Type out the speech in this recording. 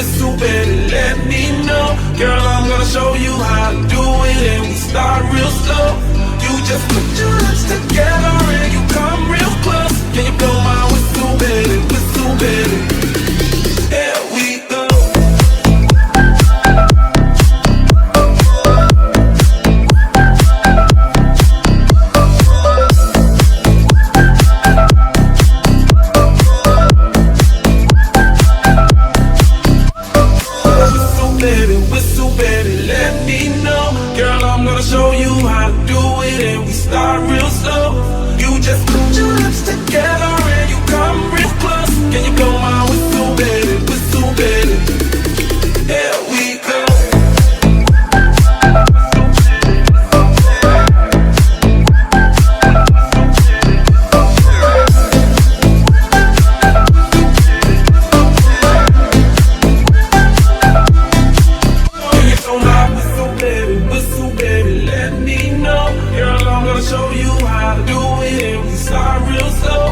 whistle, baby, let me know. Girl, I'm gonna show you how to do it, and we start real slow. You just put your lips together and you come real close. Can you blow my whistle, baby, whistle, baby? Here we go. Whistle, baby, let me know. Girl, I'm gonna show you how to do it, and we start real slow. You just put your lips together and you come real close. Can you blow my whistle, baby, whistle, baby? Here we go. Show you how to do it, and we start real slow.